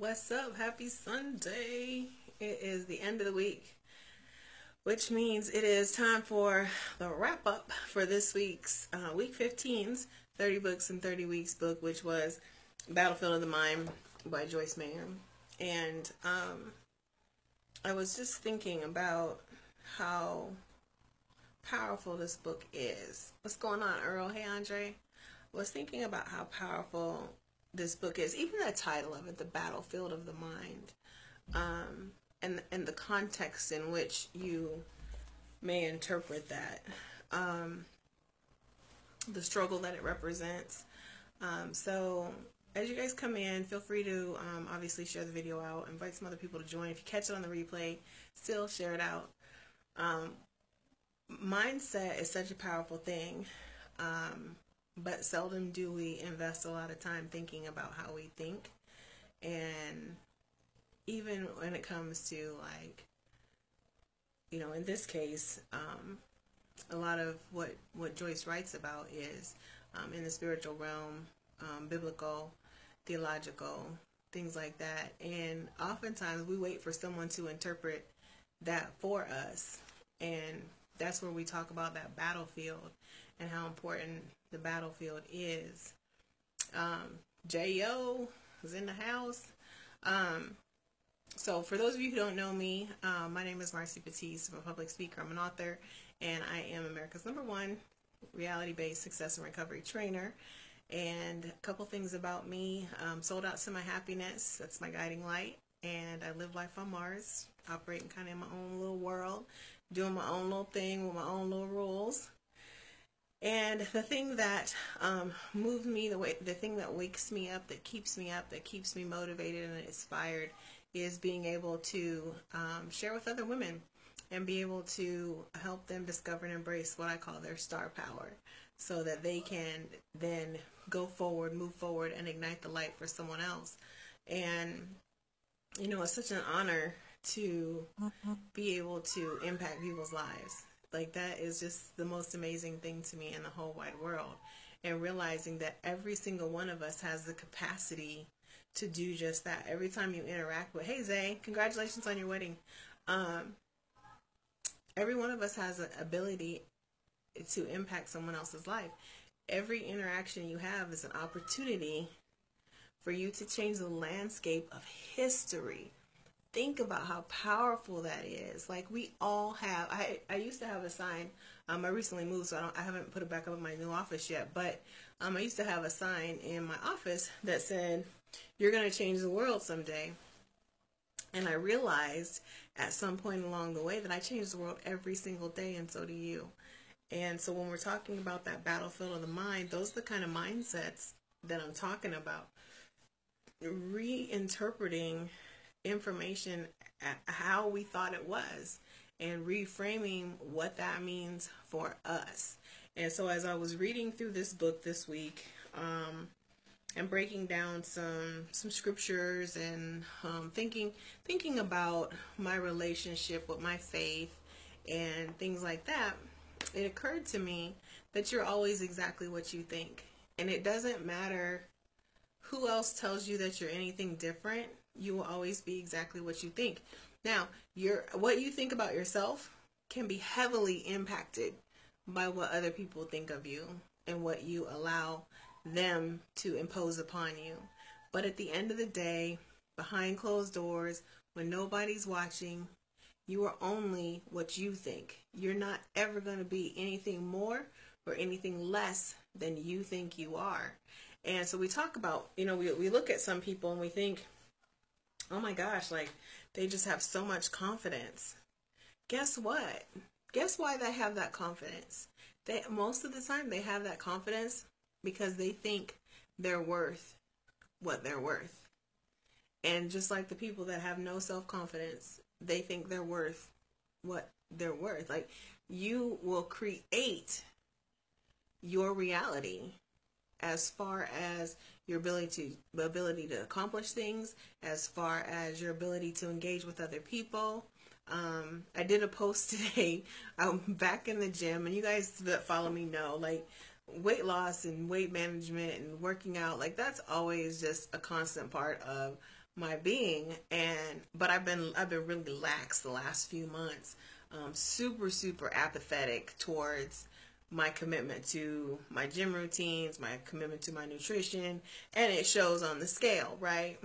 What's up? Happy Sunday. It is the end of the week, which means it is time for the wrap up for this week's week 15's 30 Books in 30 Weeks book, which was Battlefield of the Mind by Joyce Meyer. And I was just thinking about how powerful this book is. What's going on, Earl? Hey, Andre. I was thinking about how powerful this book is, even the title of it, The Battlefield of the Mind, and the context in which you may interpret that, the struggle that it represents. So as you guys come in, feel free to obviously share the video out, invite some other people to join. If you catch it on the replay, still share it out. Mindset is such a powerful thing. But seldom do we invest a lot of time thinking about how we think. And even when it comes to, like, in this case, a lot of what Joyce writes about is in the spiritual realm, biblical, theological, things like that. And oftentimes we wait for someone to interpret that for us. And that's where we talk about that battlefield and how important the battlefield is. J.O. is in the house. So for those of you who don't know me, my name is Marcy Batiste. I'm a public speaker. I'm an author, and I am America's #1 reality-based success and recovery trainer. And a couple things about me. Sold out to my happiness. That's my guiding light. And I live life on Mars, operating kind of in my own little world, doing my own little thing with my own little rules. And the thing that moved me, the thing that wakes me up, that keeps me motivated and inspired, is being able to share with other women and be able to help them discover and embrace what I call their star power, so that they can then go forward, move forward, and ignite the light for someone else. And it's such an honor to be able to impact people's lives. Like, that is just the most amazing thing to me in the whole wide world. And realizing that every single one of us has the capacity to do just that. Every time you interact with, hey Zay, congratulations on your wedding. Every one of us has an ability to impact someone else's life. Every interaction you have is an opportunity for you to change the landscape of history. Think about how powerful that is. Like, we all have, I used to have a sign. I recently moved, so I haven't put it back up in my new office yet, but I used to have a sign in my office that said, "You're going to change the world someday." And I realized at some point along the way that I change the world every single day, and so do you. And so when we're talking about that battlefield of the mind, those are the kind of mindsets that I'm talking about. Reinterpreting information how we thought it was, and reframing what that means for us. And so as I was reading through this book this week, and breaking down some scriptures, and thinking about my relationship with my faith and things like that, it occurred to me that you're always exactly what you think. And it doesn't matter who else tells you that you're anything different. You will always be exactly what you think. Now, what you think about yourself can be heavily impacted by what other people think of you and what you allow them to impose upon you. But at the end of the day, behind closed doors, when nobody's watching, you are only what you think. You're not ever going to be anything more or anything less than you think you are. And so we talk about, we look at some people and we think, oh my gosh, like, they just have so much confidence. Guess what? Guess why they have that confidence? Most of the time they have that confidence because they think they're worth what they're worth. And just like the people that have no self-confidence, they think they're worth what they're worth. Like, you will create your reality as far as your ability to accomplish things, as far as your ability to engage with other people. I did a post today. I'm back in the gym, and you guys that follow me know, like, weight loss and weight management and working out, like that's always just a constant part of my being. And but I've been really lax the last few months, super apathetic towards my commitment to my gym routines, my commitment to my nutrition, and it shows on the scale, right?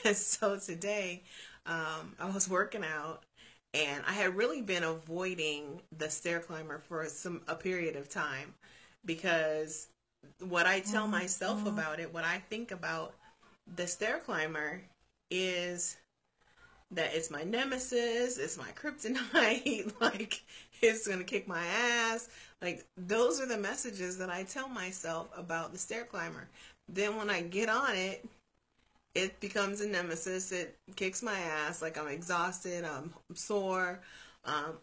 And so today, I was working out, and I had really been avoiding the stair climber for a period of time, because what I tell myself about it, what I think about the stair climber is that it's my nemesis, it's my kryptonite, like it's gonna kick my ass. Like those are the messages that I tell myself about the stair climber. Then when I get on it, it becomes a nemesis. It kicks my ass. Like I'm exhausted, I'm sore,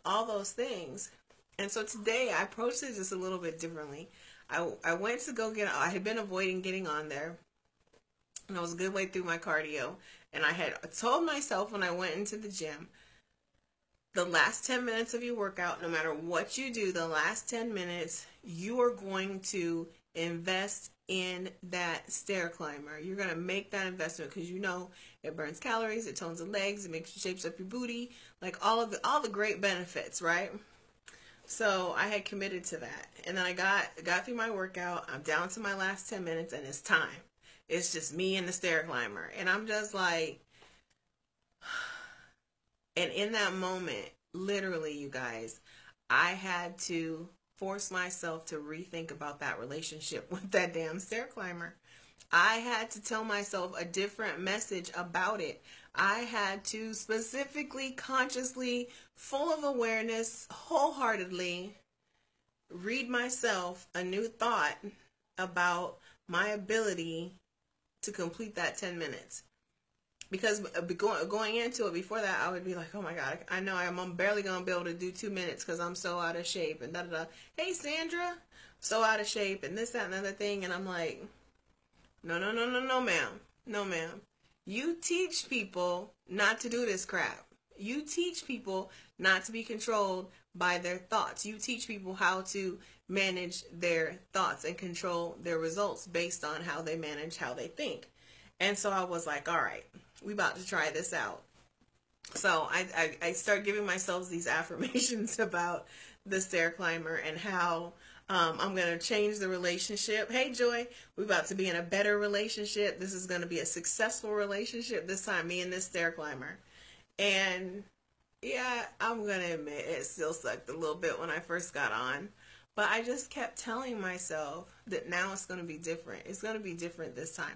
all those things. And so today I approached it just a little bit differently. I went to go I had been avoiding getting on there, and I was a good way through my cardio. And I had told myself when I went into the gym, the last 10 minutes of your workout, no matter what you do, the last 10 minutes, you are going to invest in that stair climber. You're going to make that investment because you know it burns calories, it tones the legs, it makes you shapes up your booty, like all the great benefits, right? So I had committed to that. And then I got through my workout. I'm down to my last 10 minutes and it's time. It's just me and the stair climber. And I'm just like, and in that moment, literally, you guys, I had to force myself to rethink about that relationship with that damn stair climber. I had to tell myself a different message about it. I had to specifically, consciously, full of awareness, wholeheartedly read myself a new thought about my ability to complete that 10 minutes. Because going into it before that, I would be like, oh my God, I know I'm barely going to be able to do 2 minutes because I'm so out of shape and da-da-da. Hey, Sandra, so out of shape and this, that, and another thing. And I'm like, no, ma'am. No, ma'am. You teach people not to do this crap. You teach people not to be controlled by their thoughts. You teach people how to manage their thoughts and control their results based on how they manage how they think. And so I was like, all right, we about to try this out. So I start giving myself these affirmations about the stair climber and how I'm going to change the relationship. Hey, Joy, we're about to be in a better relationship. This is going to be a successful relationship this time, me and this stair climber. And yeah, I'm going to admit it still sucked a little bit when I first got on. But I just kept telling myself that now it's going to be different. It's going to be different this time.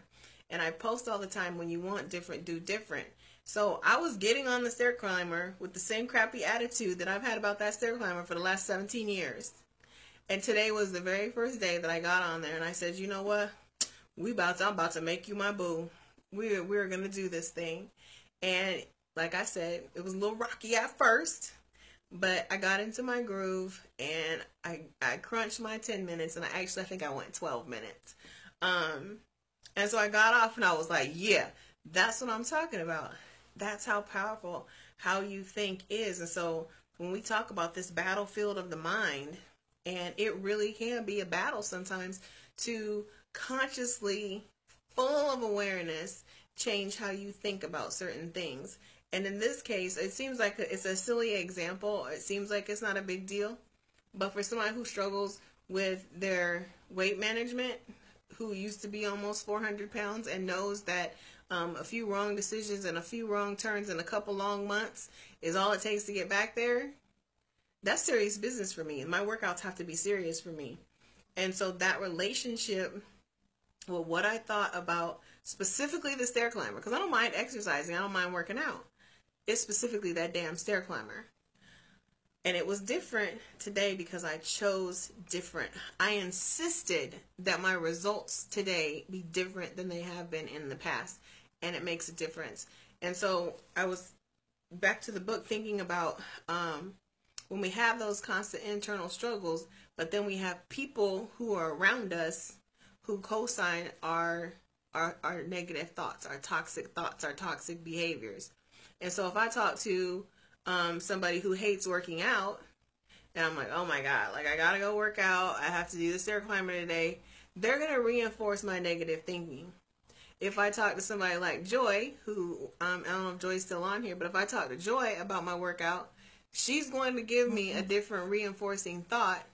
And I post all the time, when you want different, do different. So I was getting on the stair climber with the same crappy attitude that I've had about that stair climber for the last 17 years. And today was the very first day that I got on there, and I said, you know what? I'm about to make you my boo. We're going to do this thing. And like I said, it was a little rocky at first, but I got into my groove, and I crunched my 10 minutes, and I think I went 12 minutes. And so I got off, and I was like, yeah, that's what I'm talking about. That's how powerful how you think is. And so when we talk about this battlefield of the mind, and it really can be a battle sometimes to consciously, full of awareness, change how you think about certain things. And in this case, it seems like it's a silly example. It seems like it's not a big deal. But for somebody who struggles with their weight management, who used to be almost 400 pounds and knows that a few wrong decisions and a few wrong turns and a couple long months is all it takes to get back there, that's serious business for me. My workouts have to be serious for me. And so that relationship with what I thought about specifically the stair climber, because I don't mind exercising, I don't mind working out. It's specifically that damn stair climber. And it was different today because I chose different. I insisted that my results today be different than they have been in the past. And it makes a difference. And so I was back to the book thinking about when we have those constant internal struggles, but then we have people who are around us who co-sign our negative thoughts, our toxic behaviors. And so if I talk to somebody who hates working out, and I'm like, oh my God, like I gotta go work out. I have to do the stair climber today. They're going to reinforce my negative thinking. If I talk to somebody like Joy, who, I don't know if Joy's still on here, but if I talk to Joy about my workout, she's going to give me a different reinforcing thought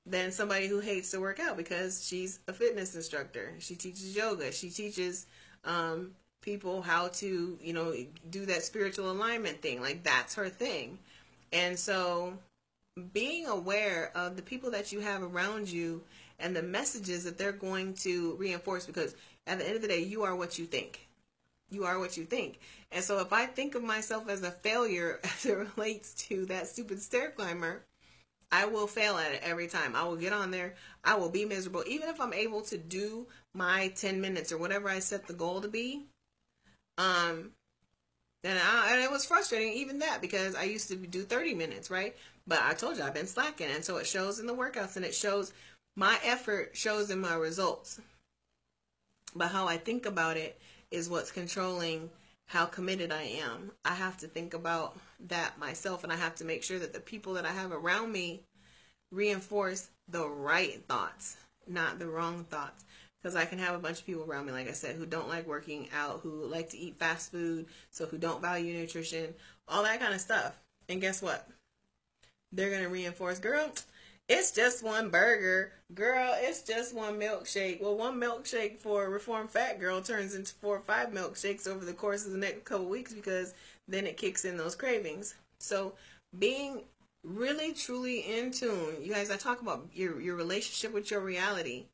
than somebody who hates to work out, because she's a fitness instructor. She teaches yoga. She teaches people how to, do that spiritual alignment thing. Like, that's her thing. And so being aware of the people that you have around you and the messages that they're going to reinforce, because at the end of the day, you are what you think. You are what you think. And so if I think of myself as a failure as it relates to that stupid stair climber, I will fail at it every time. I will get on there. I will be miserable. Even if I'm able to do my 10 minutes or whatever I set the goal to be, and it was frustrating, even that, because I used to do 30 minutes, right? But I told you I've been slacking. And so it shows in the workouts, and it shows my effort shows in my results. But how I think about it is what's controlling how committed I am. I have to think about that myself, and I have to make sure that the people that I have around me reinforce the right thoughts, not the wrong thoughts. Because I can have a bunch of people around me, like I said, who don't like working out, who like to eat fast food, so who don't value nutrition, all that kind of stuff. And guess what? They're going to reinforce, girl, it's just one burger. Girl, it's just one milkshake. Well, one milkshake for a reformed fat girl turns into 4 or 5 milkshakes over the course of the next couple weeks, because then it kicks in those cravings. So being really, truly in tune. You guys, I talk about your relationship with your reality.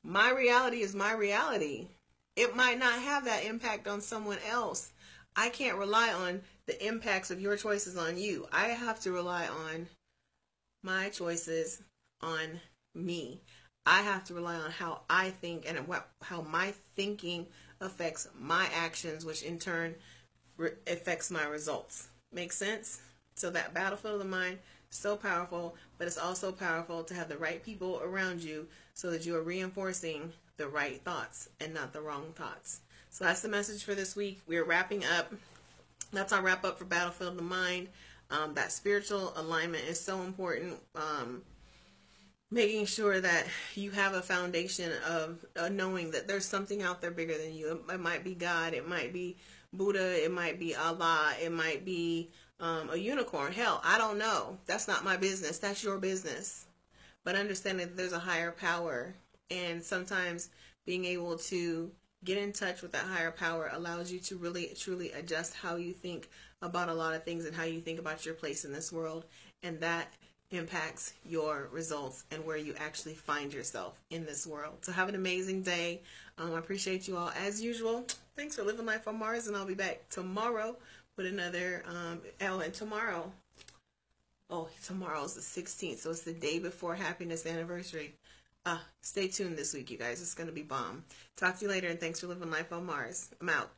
My reality is my reality. It might not have that impact on someone else. I can't rely on the impacts of your choices on you. I have to rely on my choices on me. I have to rely on how I think and how my thinking affects my actions, which in turn affects my results. Make sense? So that battlefield of the mind, so powerful, but it's also powerful to have the right people around you so that you are reinforcing the right thoughts and not the wrong thoughts. So that's the message for this week. We're wrapping up. That's our wrap up for Battlefield of the Mind. That spiritual alignment is so important. Making sure that you have a foundation of knowing that there's something out there bigger than you. It might be God. It might be Buddha. It might be Allah. It might be a unicorn. Hell, I don't know. That's not my business. That's your business. But understanding that there's a higher power, and sometimes being able to get in touch with that higher power allows you to really, truly adjust how you think about a lot of things and how you think about your place in this world. And that impacts your results and where you actually find yourself in this world. So have an amazing day. I appreciate you all as usual. Thanks for living life on Mars, and I'll be back tomorrow with another, and tomorrow's the 16th, so it's the day before Happiness Anniversary. Stay tuned this week, you guys. It's going to be bomb. Talk to you later, and thanks for living life on Mars. I'm out.